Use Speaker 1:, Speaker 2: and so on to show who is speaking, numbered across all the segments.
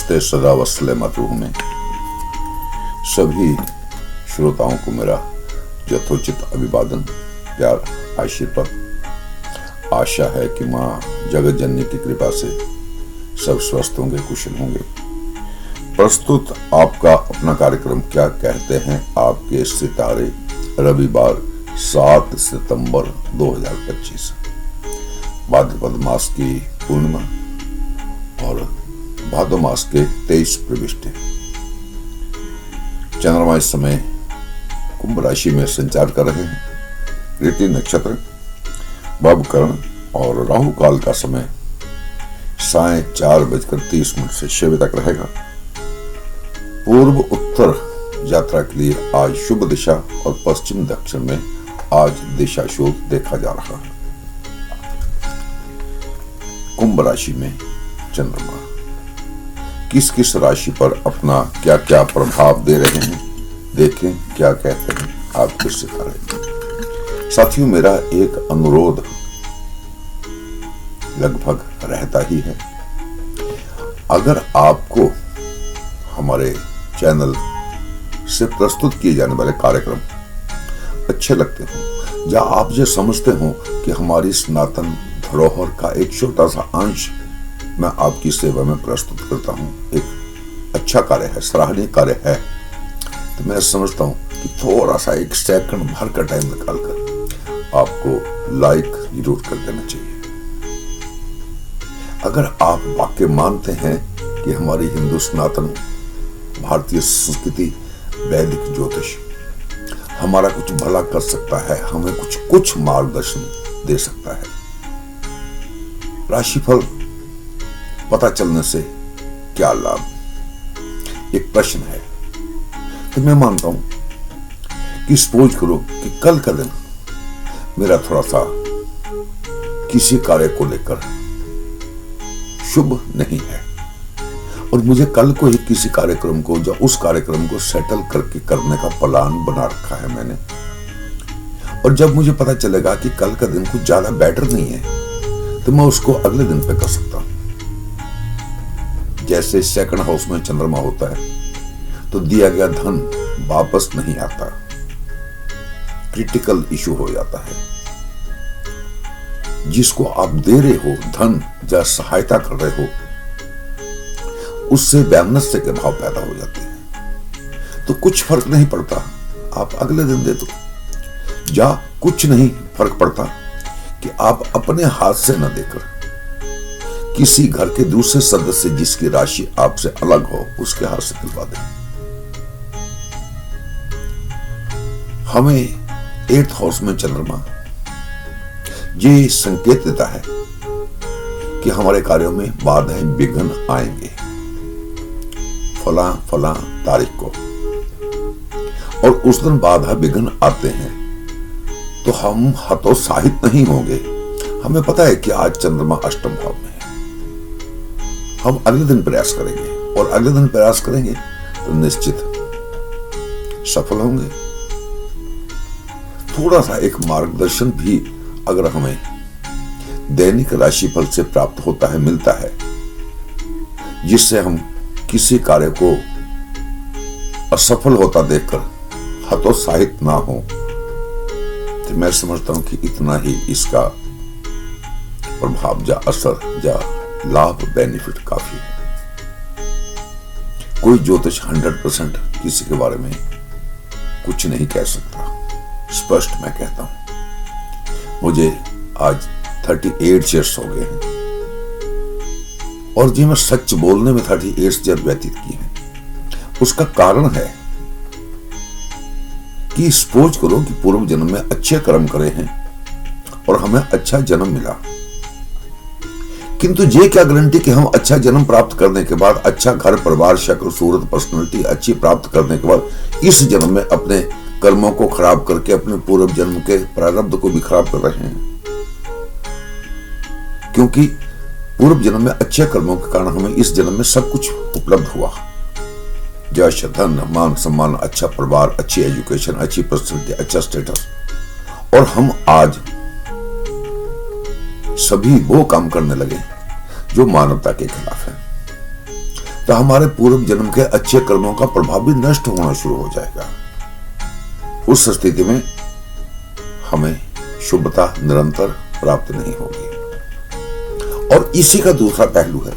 Speaker 1: नमस्ते सदा वत्सले मातृभूमि में सभी श्रोताओं को मेरा यथोचित अभिवादन, प्यार, आशीर्वाद। आशा है कि माँ जगत जननी की कृपा से सब स्वस्थ होंगे, कुशल होंगे। प्रस्तुत आपका अपना कार्यक्रम क्या कहते हैं आपके सितारे, रविवार 7 सितंबर 2025, भाद्रपद मास की पूर्णिमा और भादो मास के 23 प्रविष्टि। चंद्रमा इस समय कुंभ राशि में संचार कर रहे हैं। ऋति नक्षत्र बब कर्ण और राहु काल का समय साय 4:30 से 6 तक रहेगा। पूर्व उत्तर यात्रा के लिए आज शुभ दिशा और पश्चिम दक्षिण में आज दिशा शोध देखा जा रहा है। कुंभ राशि में चंद्रमा किस किस राशि पर अपना क्या क्या प्रभाव दे रहे हैं, देखें क्या कहते हैं आपके सितारे। साथियों, मेरा एक अनुरोध लगभग रहता ही है। अगर आपको हमारे चैनल से प्रस्तुत किए जाने वाले कार्यक्रम अच्छे लगते हो, या आप ये समझते हो कि हमारी सनातन धरोहर का एक छोटा सा अंश मैं आपकी सेवा में प्रस्तुत करता हूं, एक अच्छा कार्य है, सराहनीय कार्य है, तो मैं समझता हूं कि थोड़ा सा 1 सेकंड भर का टाइम निकालकर आपको लाइक जरूर कर देना चाहिए। अगर आप वाकई मानते हैं कि हमारी हिंदू सनातन भारतीय संस्कृति, वैदिक ज्योतिष हमारा कुछ भला कर सकता है, हमें कुछ मार्गदर्शन दे सकता है, राशिफल पता चलने से क्या लाभ, एक प्रश्न है। तो मैं मानता हूं कि सपोज करो कि कल का दिन मेरा थोड़ा सा किसी कार्य को लेकर शुभ नहीं है और मुझे कल को ही किसी कार्यक्रम को या उस कार्यक्रम को सेटल करके करने का प्लान बना रखा है मैंने, और जब मुझे पता चलेगा कि कल का दिन कुछ ज्यादा बेटर नहीं है तो मैं उसको अगले दिन पे कर सकता हूं। जैसे सेकंड हाउस में चंद्रमा होता है तो दिया गया धन वापस नहीं आता, क्रिटिकल इशू हो जाता है। जिसको आप दे रहे हो धन या सहायता कर रहे हो, उससे वैमनस्य के भाव पैदा हो जाते हैं। तो कुछ फर्क नहीं पड़ता आप अगले दिन दे दो, या कुछ नहीं फर्क पड़ता कि आप अपने हाथ से न देकर किसी घर के दूसरे सदस्य जिसकी राशि आपसे अलग हो उसके हाथ से दिलवा दें। हमें 8th हाउस में चंद्रमा ये संकेत देता है कि हमारे कार्यों में बाधाएं, विघ्न आएंगे फला तारीख को, और उस दिन बाधा विघ्न आते हैं तो हम हतोत्साहित नहीं होंगे। हमें पता है कि आज चंद्रमा अष्टम भाव में है, हम अगले दिन प्रयास करेंगे, और अगले दिन प्रयास करेंगे तो निश्चित सफल होंगे। थोड़ा सा एक मार्गदर्शन भी अगर हमें दैनिक राशिफल से प्राप्त होता है, मिलता है, जिससे हम किसी कार्य को असफल होता देखकर हतोत्साहित ना हो, तो मैं समझता हूं कि इतना ही इसका प्रभाव या असर या लाभ, बेनिफिट काफी है। कोई ज्योतिष 100% किसी के बारे में कुछ नहीं कह सकता। स्पष्ट मैं कहता हूं, मुझे आज 38 ईयर्स हो गए हैं और जी मैं सच बोलने में 38 ईयर व्यतीत किए हैं। उसका कारण है कि सपोज करो कि पूर्व जन्म में अच्छे कर्म करे हैं और हमें अच्छा जन्म मिला, किंतु ये क्या गारंटी कि हम अच्छा जन्म प्राप्त करने के बाद, अच्छा घर परिवार, शक्ल सूरत, पर्सनालिटी अच्छी प्राप्त करने के बाद इस जन्म में अपने कर्मों को खराब करके अपने पूर्व जन्म के प्रारब्ध को भी खराब कर रहे हैं। क्योंकि पूर्व जन्म में अच्छे कर्मों के कारण हमें इस जन्म में सब कुछ उपलब्ध हुआ, यश, धन, मान सम्मान, अच्छा परिवार, अच्छी एजुकेशन, अच्छी पर्सनालिटी, अच्छा स्टेटस, और हम आज सभी वो काम करने लगे जो मानवता के खिलाफ है। तो हमारे पूर्व जन्म के अच्छे कर्मों का प्रभाव भी नष्ट होना शुरू हो जाएगा। उस स्थिति में हमें शुभता निरंतर प्राप्त नहीं होगी। और इसी का दूसरा पहलू है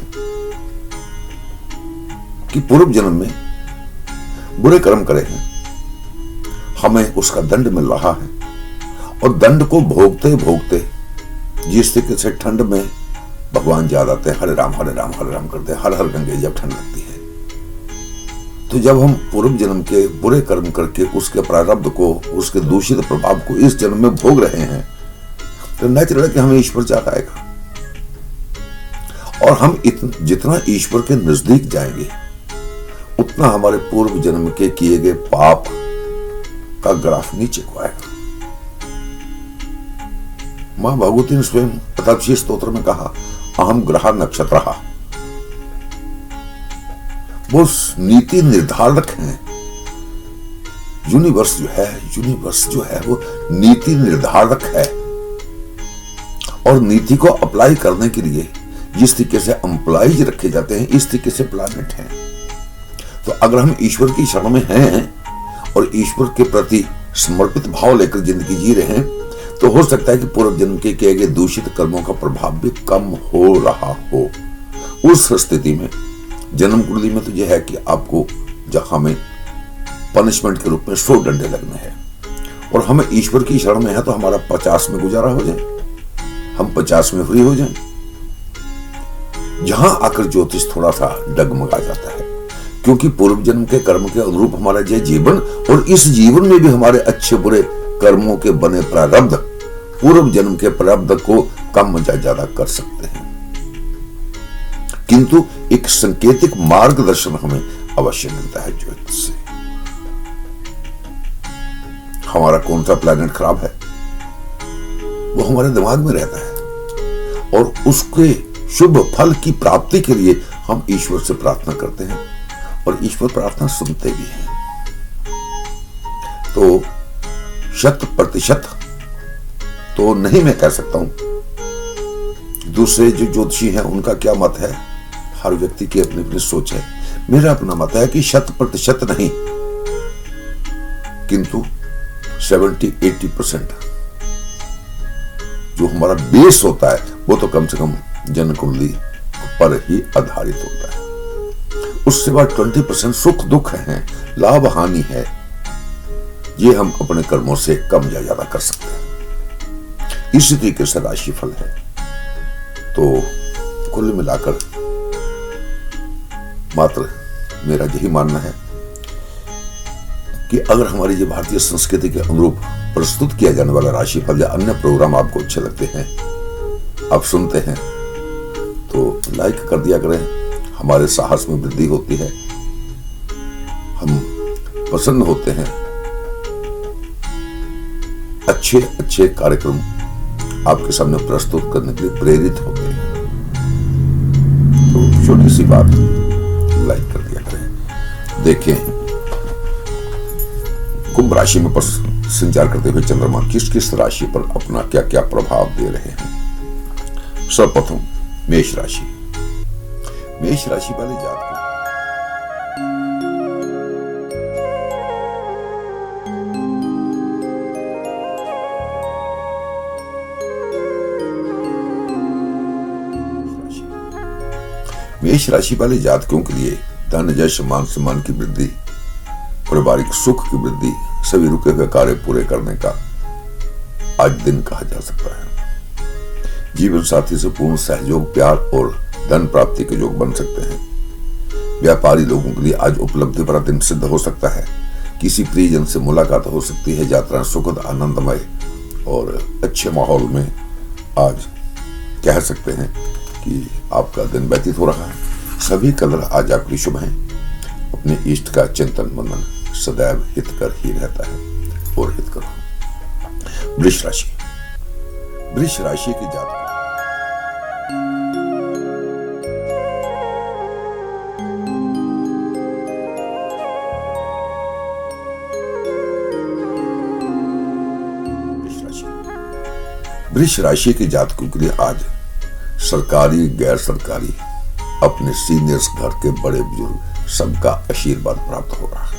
Speaker 1: कि पूर्व जन्म में बुरे कर्म करे हैं, हमें उसका दंड मिल रहा है, और दंड को भोगते भोगते जिस तरीके से ठंड में भगवान याद आते हैं, हरे राम हरे राम हरे राम करते हैं, हर हर गंगे जब ठंड लगती है, तो जब हम पूर्व जन्म के बुरे कर्म करके उसके प्रारब्ध को, उसके दूषित प्रभाव को इस जन्म में भोग रहे हैं, तो नेचुरल है कि हमें ईश्वर याद आएगा। और हम जितना ईश्वर के नजदीक जाएंगे उतना हमारे पूर्व जन्म के किए गए पाप का ग्राफ नीचे को आएगा। मां भगवती ने स्वयं तपस्वी स्तोत्र में कहा, अहम ग्रह नक्षत्र, वो नीति निर्धारक हैं। यूनिवर्स जो है वो नीति निर्धारक है, और नीति को अप्लाई करने के लिए जिस तरीके से एम्प्लॉइज रखे जाते हैं, इस तरीके से प्लैनेट है। तो अगर हम ईश्वर की शरण में हैं और ईश्वर के प्रति समर्पित भाव लेकर जिंदगी जी रहे हैं, तो हो सकता है कि पूर्व जन्म के किए गए दूषित कर्मों का प्रभाव भी कम हो रहा हो। उस स्थिति में जन्म कुंडली में तो यह है कि आपको जहां में पनिशमेंट के रूप में 100 डंडे लगने हैं, और हमें ईश्वर की शरण में है तो हमारा 50 में गुजारा हो जाए, हम 50 में फ्री हो जाएं। यहां आकर ज्योतिष थोड़ा सा डगमगा जाता है, क्योंकि पूर्व जन्म के कर्म के अनुरूप हमारा यह जीवन, और इस जीवन में भी हमारे अच्छे बुरे कर्मों के बने प्रारब्ध पूर्व जन्म के प्रारब्ध को कम या ज्यादा कर सकते हैं। किंतु एक सांकेतिक मार्गदर्शन हमें अवश्य मिलता है ज्योतिष से। हमारा कौन सा प्लैनेट खराब है वो हमारे दिमाग में रहता है, और उसके शुभ फल की प्राप्ति के लिए हम ईश्वर से प्रार्थना करते हैं, और ईश्वर प्रार्थना सुनते भी हैं। तो 100% तो नहीं मैं कह सकता हूं। दूसरे जो ज्योतिषी हैं उनका क्या मत है, हर व्यक्ति की अपनी अपनी सोच है। मेरा अपना मत है कि 100% नहीं, किंतु 70-80% जो हमारा बेस होता है वो तो कम से कम जन्म कुंडली पर ही आधारित होता है। उससे बाद 20% सुख दुख है, लाभ हानि है, ये हम अपने कर्मों से कम या ज्यादा कर सकते हैं। इसी तरीके से राशिफल है। तो कुल मिलाकर मात्र मेरा यही मानना है कि अगर हमारी ये भारतीय संस्कृति के अनुरूप प्रस्तुत किया जाने वाला राशिफल या अन्य प्रोग्राम आपको अच्छे लगते हैं, आप सुनते हैं, तो लाइक कर दिया करें। हमारे साहस में वृद्धि होती है, हम प्रसन्न होते हैं, अच्छे कार्यक्रम आपके सामने प्रस्तुत करने के लिए प्रेरित होते हैं। तो छोटी सी बात, लाइक कर दिया करें। देखें कुंभ राशि में संचार करते हुए चंद्रमा किस किस राशि पर अपना क्या क्या प्रभाव दे रहे हैं। सर्वप्रथम मेष राशि। मेष राशि वाले जातक मेष राशि वाले जातकों के लिए धन यश मान सम्मान की वृद्धि, पारिवारिक सुख की वृद्धि, सभी रुके हुए कार्य पूरे करने का आज दिन कहा जा सकता है। जीवन साथी से पूर्ण सहयोग, प्यार और धन प्राप्ति के योग बन सकते हैं। व्यापारी लोगों के लिए आज उपलब्धि भरा दिन सिद्ध हो सकता है। किसी प्रियजन से मुलाकात हो सकती है। यात्रा सुखद, आनंदमय और अच्छे माहौल में आज कह सकते हैं कि आपका दिन व्यतीत हो रहा है। सभी कलर आज आपके शुभ हैं। अपने इष्ट का चिंतन मनन सदैव हितकर ही रहता है और हित करो। वृष राशि। वृष राशि के जातक वृष राशि के जातकों के लिए आज सरकारी, गैर सरकारी अपने सीनियर्स, घर के बड़े बुजुर्ग सबका आशीर्वाद प्राप्त होगा।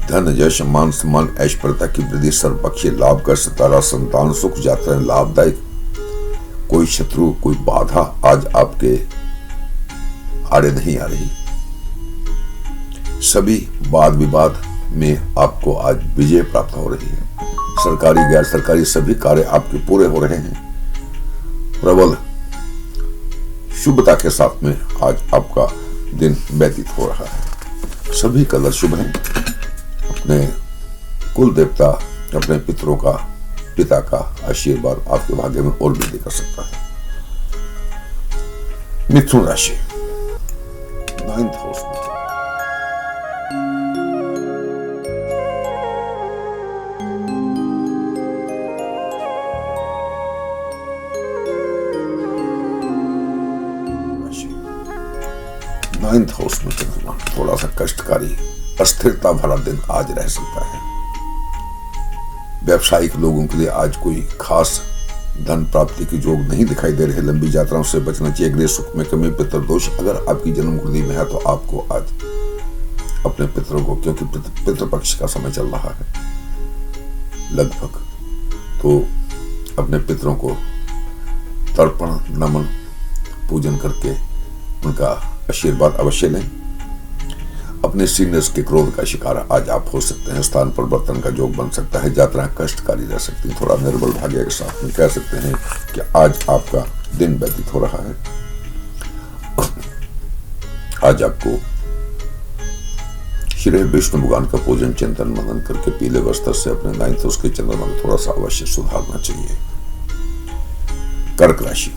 Speaker 1: धन, यश, मान, सम्मान, ऐश्वर्यता की वृद्धि, सर्वपक्षीय लाभ का सितारा, संतान, सुख, यात्राएं लाभदायक, कोई शत्रु, कोई बाधा आज आपके आड़े नहीं आ रही। सभी वाद विवाद में आपको आज विजय प्राप्त हो रही है। सरकारी, गैर सरकारी सभी कार्य आपके पूरे हो रहे हैं। प्रबल शुभता के साथ में आज आपका दिन व्यतीत हो रहा है। सभी कलर शुभ हैं। अपने कुल देवता, अपने पितरों का, पिता का आशीर्वाद आपके भाग्य में और वृद्धि कर सकता है। मिथुन राशि, 9th हाउस में चंद्रमा थोड़ा सा कष्टकारी, अस्थिरता भरा दिन आज रह सकता है। व्यावसायिक लोगों के लिए आज कोई खास धन प्राप्ति की योग नहीं दिखाई दे रहे। लंबी यात्राओं से बचना चाहिए। गृह सुख में कमी, पितृदोष अगर आपकी जन्म कुंडली में है तो आपको आज अपने पितरों को, क्योंकि पितृपक्ष का समय चल रहा है लगभग, तो अपने पितरों को तर्पण, नमन, पूजन करके उनका आशीर्वाद अवश्य लें। अपने सीनियर्स के क्रोध का शिकार आज आप हो सकते हैं। स्थान परिवर्तन का योग बन सकता है। यात्राएं कष्टकारी रह सकती हैं। थोड़ा निर्बल भाग्य के साथ में कह सकते हैं कि आज आपका दिन व्यतीत हो रहा है। आज आपको श्री विष्णु भगवान का पूजन, चिंतन, मनन करके पीले वस्त्र से अपने 9th हाउस के चंद्रमा को थोड़ा सा अवश्य सुधारना चाहिए। कर्क राशि,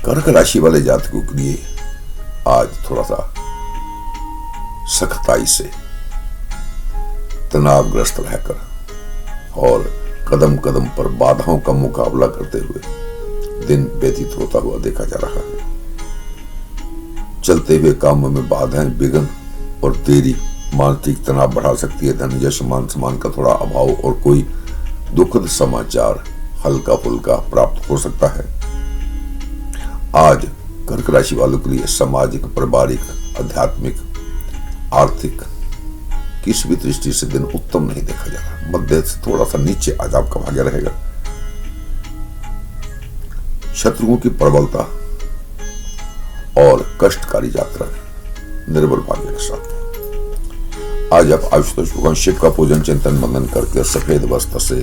Speaker 1: कर्क राशि वाले जातकों के लिए आज थोड़ा सा सख्ताई से तनावग्रस्त रहकर और कदम कदम पर बाधाओं का मुकाबला करते हुए दिन व्यतीत होता हुआ देखा जा रहा है। चलते हुए कामों में बाधाएं, विघ्न और देरी मानसिक तनाव बढ़ा सकती है। धन, यश, मान, सम्मान का थोड़ा अभाव और कोई दुखद समाचार हल्का फुल्का प्राप्त हो सकता है। आज कर्क राशि वालों के लिए सामाजिक, पारिवारिक, आध्यात्मिक, आर्थिक किसी भी दृष्टि से दिन उत्तम नहीं देखा जा रहा। मध्य से थोड़ा सा नीचे आज आपका भाग्य रहेगा। शत्रुओं की प्रबलता और कष्टकारी यात्रा, निर्बल भाग्य के साथ आज आप आशुतोष भगवान शिव का पूजन, चिंतन, मनन करके सफेद वस्त्र से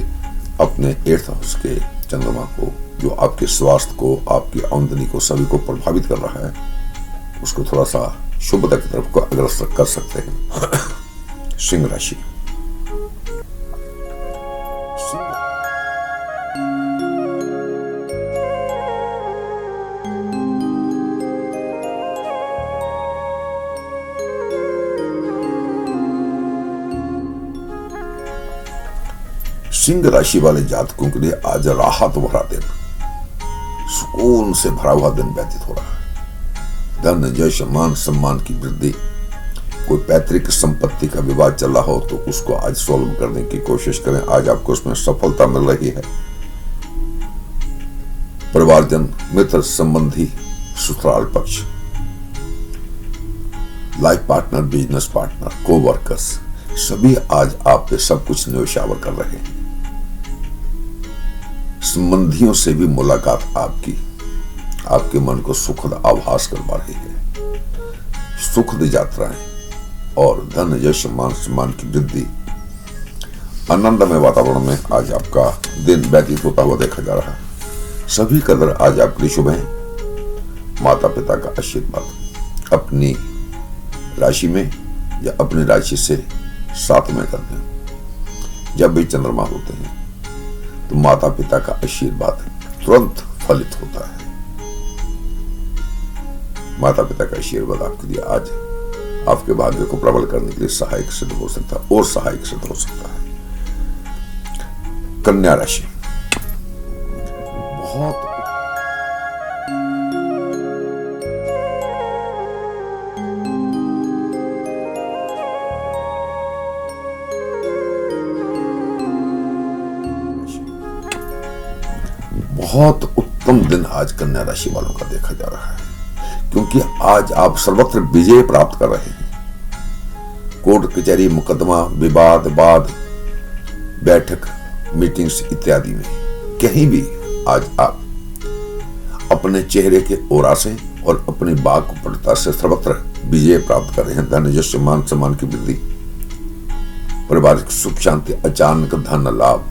Speaker 1: अपने 8th हाउस के चंद्रमा को, जो आपके स्वास्थ्य को, आपकी आमदनी को, सभी को प्रभावित कर रहा है, उसको थोड़ा सा शुभता की तरफ को अग्रसर कर सकते हैं। सिंह राशि, सिंह राशि वाले जातकों के लिए आज राहत भरा दिन, सुकून से भरा हुआ दिन व्यतीत हो रहा है। धन, यश, मान, सम्मान की वृद्धि, कोई पैतृक संपत्ति का विवाद चल रहा हो तो उसको आज सॉल्व करने की कोशिश करें। आज आपको उसमें सफलता मिल रही है। परिवारजन, मित्र, संबंधी, ससुराल पक्ष, life partner, business partner, coworkers, सभी आज आप पे सब कुछ न्योछावर कर रहे हैं। संबंधियों से भी मुलाकात आपके मन को सुखद आभास करवा रही है। सुखद यात्राएं और धन, यश, मान, सम्मान की वृद्धि, आनंदमय वातावरण में आज आपका दिन व्यतीत होता हुआ देखा जा रहा है। सभी कलर आज आपके लिए शुभ हैं। माता पिता का आशीर्वाद अपनी राशि में या अपनी राशि से साथ में करते हैं। जब भी चंद्रमा होते हैं तो माता पिता का आशीर्वाद तुरंत फलित होता है। माता पिता का आशीर्वाद आपके लिए आज आपके भाग्य को प्रबल करने के लिए सहायक सिद्ध हो सकता है और सहायक सिद्ध हो सकता है। कन्या राशि, बहुत बहुत उत्तम दिन आज कन्या राशि वालों का देखा जा रहा है, क्योंकि आज आप सर्वत्र विजय प्राप्त कर रहे हैं। कोर्ट कचहरी, मुकदमा, विवाद, वाद, बैठक, मीटिंग्स इत्यादि में कहीं भी आज आप अपने चेहरे के ओरा से और अपनी वाक्पटुता से सर्वत्र विजय प्राप्त कर रहे हैं। धन, यश, मान सम्मान की वृद्धि, पारिवारिक सुख शांति, अचानक धन लाभ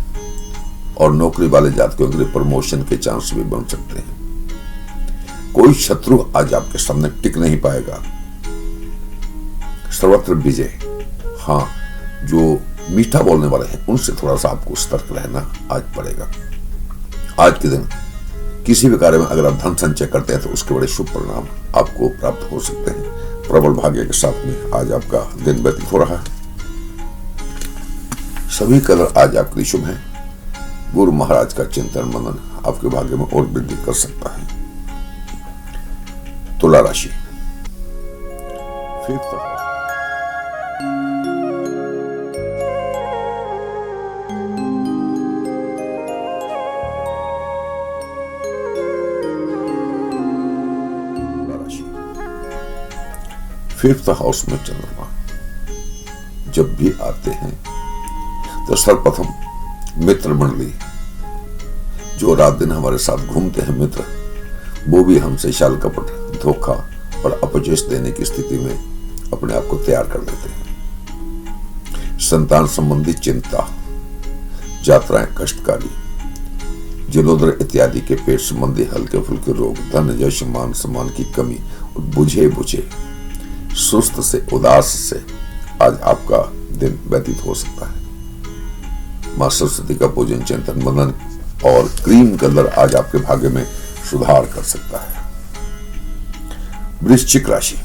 Speaker 1: और नौकरी वाले जातकों के लिए प्रमोशन के चांस भी बन सकते हैं। कोई शत्रु आज आपके सामने टिक नहीं पाएगा। सर्वत्र विजय। हाँ, जो मीठा बोलने वाले हैं उनसे थोड़ा सा आपको सतर्क रहना आज पड़ेगा। आज के दिन किसी भी कार्य में अगर आप धन संचय करते हैं तो उसके बड़े शुभ परिणाम आपको प्राप्त हो सकते हैं। प्रबल भाग्य के साथ में आज आपका दिन व्यतीत हो रहा है। सभी कलर आज आपके लिए शुभ हैं। गुरु महाराज का चिंतन मनन आपके भाग्य में और वृद्धि कर सकता है। तुला राशि। फिफ्थ हाउस में चंद्रमा जब भी आते हैं तो सर्वप्रथम मित्र मंडली, जो रात दिन हमारे साथ घूमते हैं मित्र, वो भी हमसे छल कपट, धोखा और अपचेश देने की स्थिति में अपने आप को तैयार कर लेते हैं। संतान संबंधी चिंता, यात्राएं कष्टकारी, जलोदर इत्यादि के पेट संबंधी हल्के फुल्के रोग, धन, यश, मान सम्मान की कमी और बुझे बुझे सुस्त से, उदास से आज आपका दिन व्यतीत हो सकता है। मां सरस्वती का पूजन, चिंतन, मनन और क्रीम कलर आज आपके भाग्य में सुधार कर सकता है। वृश्चिक राशि।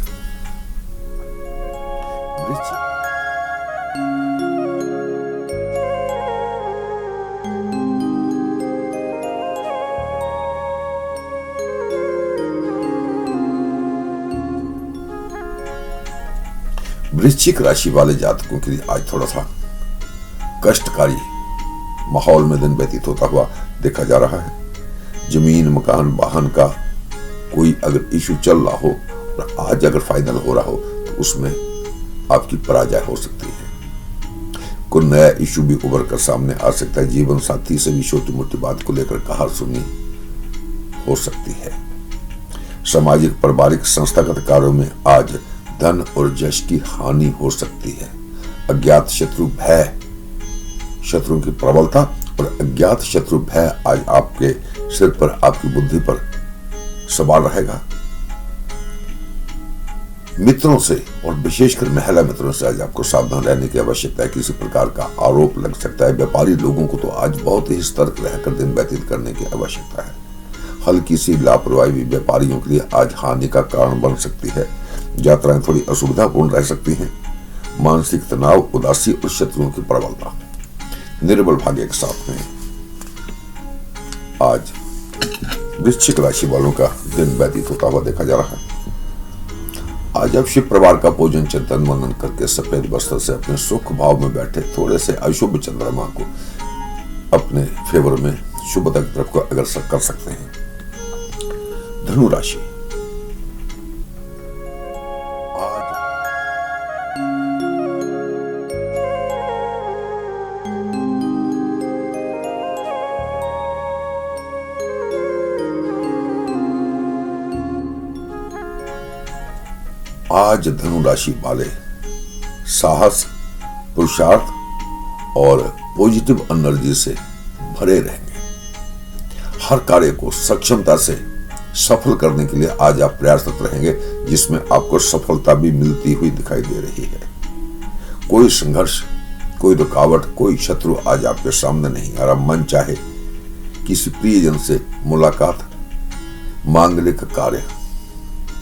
Speaker 1: वृश्चिक राशि वाले जातकों के लिए आज थोड़ा सा कष्टकारी माहौल में दिन व्यतीत होता हुआ देखा जा रहा है। जमीन, मकान, वाहन का कोई अगर इशू चल रहा हो और आज अगर फाइनल हो रहा हो तो उसमें आपकी पराजय हो सकती है। कोई नया इशू भी उभर कर सामने आ सकता है। जीवन साथी से भी छोटी मोटी बात को लेकर कहा सुनी हो सकती है। सामाजिक, पारिवारिक, संस्थागत कार्यों में आज धन और यश की हानि हो सकती है। अज्ञात शत्रु भय, शत्रुओं की प्रबलता और अज्ञात शत्रु भय आज आपके सिर पर, आपकी बुद्धि पर सवार रहेगा। मित्रों से और विशेषकर महिला मित्रों से आज आपको सावधान रहने की आवश्यकता है। किसी प्रकार का आरोप लग सकता है। व्यापारी लोगों को तो आज बहुत ही सतर्क रहकर दिन व्यतीत करने की आवश्यकता है। हल्की सी लापरवाही भी व्यापारियों के लिए आज हानि का कारण बन सकती है। यात्राएं थोड़ी असुविधापूर्ण रह सकती हैं। मानसिक तनाव, उदासी और शत्रुओं की प्रबलता। निर्बल भाग्य के साथ में आज वृश्चिक राशि वालों का दिन व्यतीत होता हुआ देखा जा रहा है। आज आप शिव परिवार का पूजन, चिंतन, मनन करके सफेद वस्त्र से अपने सुख भाव में बैठे थोड़े से अशुभ चंद्रमा को अपने फेवर में शुभता की तरफ को अग्रसर कर सकते हैं। धनु राशि। आज धनु राशि वाले साहस, पुरुषार्थ और पॉजिटिव एनर्जी से भरे रहेंगे। हर कार्य को सक्षमता से सफल करने के लिए आज आप प्रयासरत रहेंगे, जिसमें आपको सफलता भी मिलती हुई दिखाई दे रही है। कोई संघर्ष, कोई रुकावट, कोई शत्रु आज आपके सामने नहीं आ रहा। मन चाहे किसी प्रियजन से मुलाकात, मांगलिक कार्य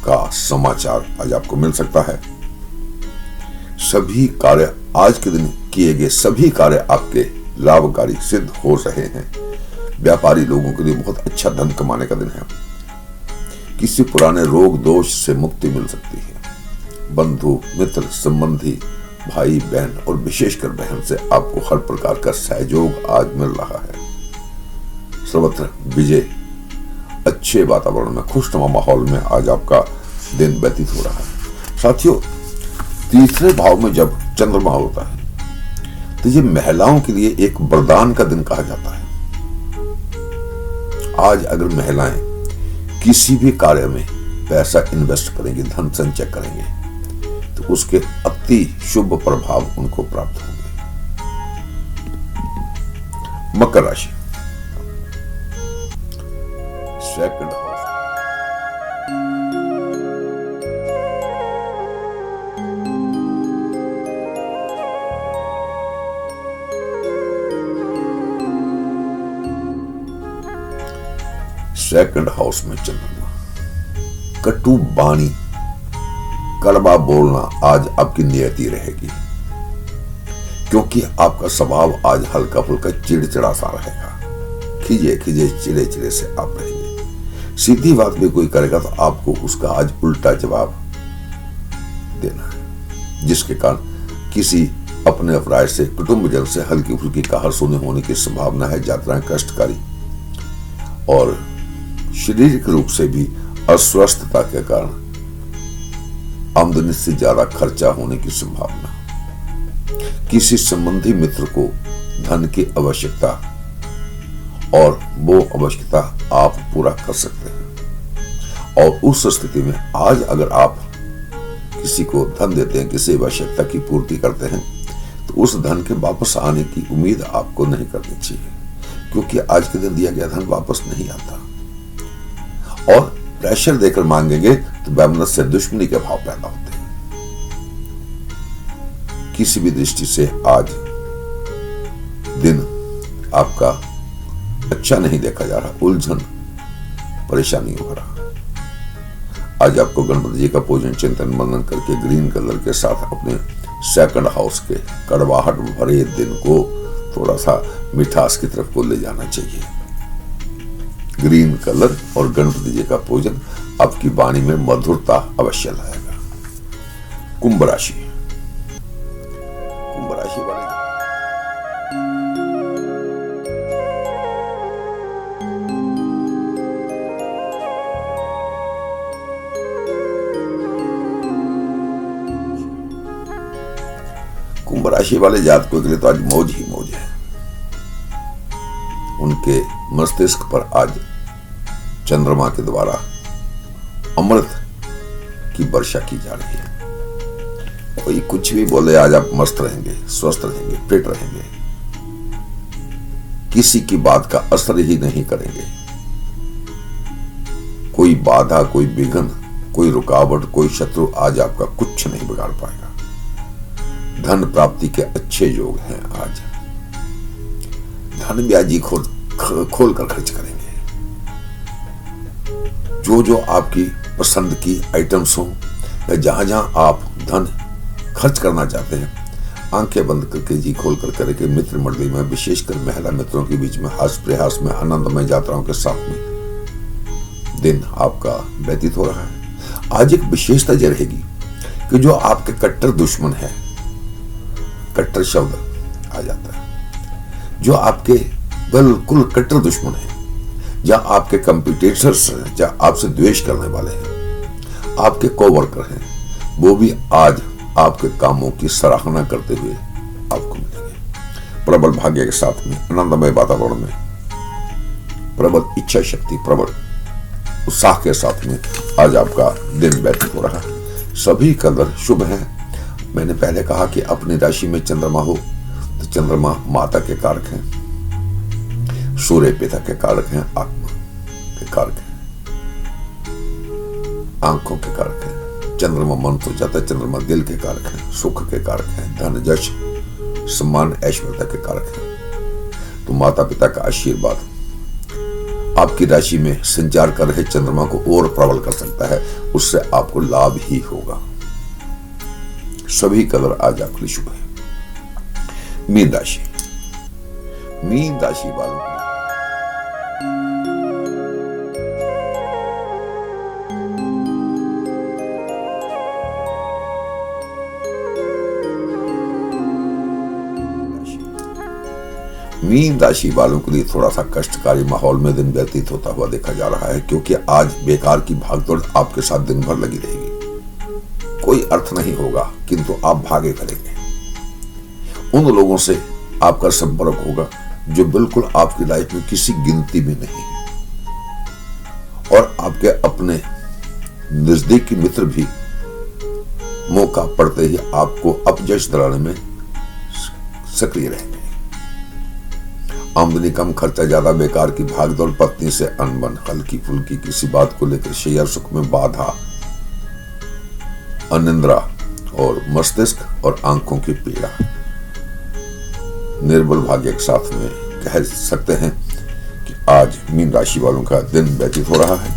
Speaker 1: का समाचार आज आपको मिल सकता है। सभी कार्य आज के दिन किए गए सभी कार्य आपके लाभकारी सिद्ध हो रहे हैं। व्यापारी लोगों के लिए बहुत अच्छा धन कमाने का दिन है। किसी पुराने रोग दोष से मुक्ति मिल सकती है। बंधु, मित्र, संबंधी, भाई बहन और विशेषकर बहन से आपको हर प्रकार का सहयोग आज मिल रहा है। सर्वत्र विजय अच्छे वातावरण में, खुशनुमा माहौल में आज आपका दिन व्यतीत हो रहा है। साथियों, तीसरे भाव में जब चंद्रमा होता है तो ये महिलाओं के लिए एक वरदान का दिन कहा जाता है। आज अगर महिलाएं किसी भी कार्य में पैसा इन्वेस्ट करेंगे, धन संचय करेंगे, तो उसके अति शुभ प्रभाव उनको प्राप्त होंगे। मकर राशि, सेकंड हाउस। सेकंड हाउस में चंद्रमा, कटु वाणी, कड़वा बोलना आज आपकी नियति रहेगी, क्योंकि आपका स्वभाव आज हल्का फुल्का चिड़चिड़ा सा रहेगा। खिजे खिजे चिड़े चिड़े से आप रहेंगे। सीधी बात भी कोई करेगा तो आपको उसका आज उल्टा जवाब देना है, जिसके कारण किसी अपने अपराध से, कुटुंबजन से हल्की फुल्की कहर सुने होने की संभावना है। यात्राएं कष्टकारी और शारीरिक रूप से भी अस्वस्थता के कारण आमदनी से ज्यादा खर्चा होने की संभावना। किसी संबंधी मित्र को धन की आवश्यकता और वो आवश्यकता आप पूरा कर सकते हैं। और उस स्थिति में आज अगर आप किसी को धन देते हैं, किसी आवश्यकता की पूर्ति करते हैं, तो उस धन के वापस आने की उम्मीद आपको नहीं करनी चाहिए, क्योंकि आज के दिन दिया गया धन वापस नहीं आता। और प्रेशर देकर मांगेंगे तो वैमनस्य से दुश्मनी के भाव पैदा होते हैं। किसी भी दृष्टि से आज दिन आपका अच्छा नहीं देखा जा रहा, उलझन परेशानी हो रहा। आज आपको गणपति जी का पूजन चिंतन मनन करके ग्रीन कलर के साथ अपने सेकंड हाउस के कड़वाहट भरे दिन को थोड़ा सा मिठास की तरफ को ले जाना चाहिए। ग्रीन कलर और गणपति जी का पूजन आपकी वाणी में मधुरता अवश्य लाएगा। कुंभ राशि, कुंभ राशि वाले कुंभ राशि वाले जातकों के लिए तो आज मौज ही मौज है। उनके मस्तिष्क पर आज चंद्रमा के द्वारा अमृत की वर्षा की जा रही है। कोई कुछ भी बोले, आज आप मस्त रहेंगे, स्वस्थ रहेंगे, फिट रहेंगे, किसी की बात का असर ही नहीं करेंगे। कोई बाधा, कोई विघ्न, कोई रुकावट, कोई शत्रु आज आपका कुछ नहीं बिगाड़ पाएगा। धन प्राप्ति के अच्छे योग हैं। आज धन ब्याजी खोल कर खर्च करेंगे। जो जो आपकी पसंद की आइटम्स हो या जहां जहां आप धन खर्च करना चाहते हैं, आंखें बंद करके जी खोल कर करेंगे। मित्र मंडली में, विशेषकर महिला मित्रों के बीच में हास्य प्रयास में, आनंदमय यात्राओं के साथ में दिन आपका व्यतीत हो रहा है। आज एक विशेषता यह रहेगी कि जो आपके कट्टर दुश्मन है, कट्टर शब्द आ जाता है, जो आपके बिल्कुल कट्टर दुश्मन है, जहां आपके कंपिटिटर्स हैं, जहां आपसे द्वेष करने वाले हैं, आपके कोवर्कर हैं, वो भी आज आपके कामों की सराहना करते हुए आपको मिलेंगे। प्रबल भाग्य के साथ में, आनंदमय वातावरण में, प्रबल इच्छा शक्ति, प्रबल उत्साह के साथ में आज आपका दिन व्यतीत हो रहा है। सभी कलर शुभ हैं। मैंने पहले कहा कि अपनी राशि में चंद्रमा हो तो चंद्रमा माता के कारक हैं, सूर्य पिता के कारक हैं, आत्मा के कारक हैं, आंखों के कारक हैं। चंद्रमा मन तो जाता है, चंद्रमा दिल के कारक हैं, सुख के कारक हैं, धन यश सम्मान ऐश्वर्य के कारक हैं। तो माता पिता का आशीर्वाद आपकी राशि में संचार कर रहे चंद्रमा को और प्रबल कर सकता है, उससे आपको लाभ ही होगा। सभी कलर आज आपके लिए शुभ है। मीन राशि, मीन राशि वालों को मीन राशि वालों के लिए थोड़ा सा कष्टकारी माहौल में दिन व्यतीत होता हुआ देखा जा रहा है, क्योंकि आज बेकार की भागदौड़ आपके साथ दिन भर लगी रहेगी। कोई अर्थ नहीं होगा, किंतु आप भागे करेंगे। उन लोगों से आपका संपर्क होगा जो बिल्कुल आपकी लाइफ में किसी गिनती में नहीं है, और आपके अपने नजदीकी मित्र भी मौका पड़ते ही आपको अपजश दिलाने में सक्रिय रहेंगे। आमदनी कम, खर्चा ज्यादा, बेकार की भागदौड़, पत्नी से अनबन, हल्की फुल्की किसी बात को लेकर शेयर, सुख में बाधा, अनिद्रा और मस्तिष्क और आंखों की पीड़ा, निर्बल भाग्य के साथ में कह सकते हैं कि आज मीन राशि वालों का दिन व्यतीत हो रहा है।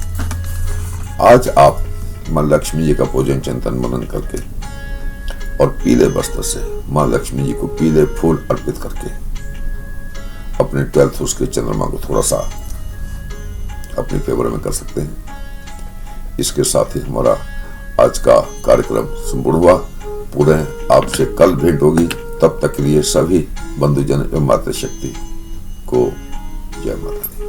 Speaker 1: आज आप मां लक्ष्मी जी का पूजन चिंतन मनन करके और पीले वस्त्र से मां लक्ष्मी जी को पीले फूल अर्पित करके अपने 12th हाउस के चंद्रमा को थोड़ा सा अपने फेवर में कर सकते हैं। इसके साथ ही हमारा आज का कार्यक्रम संपूर्ण हुआ। पुनः आपसे कल भेंट होगी। तब तक के लिए सभी बंधुजन एवं मातृशक्ति को जय माता दी।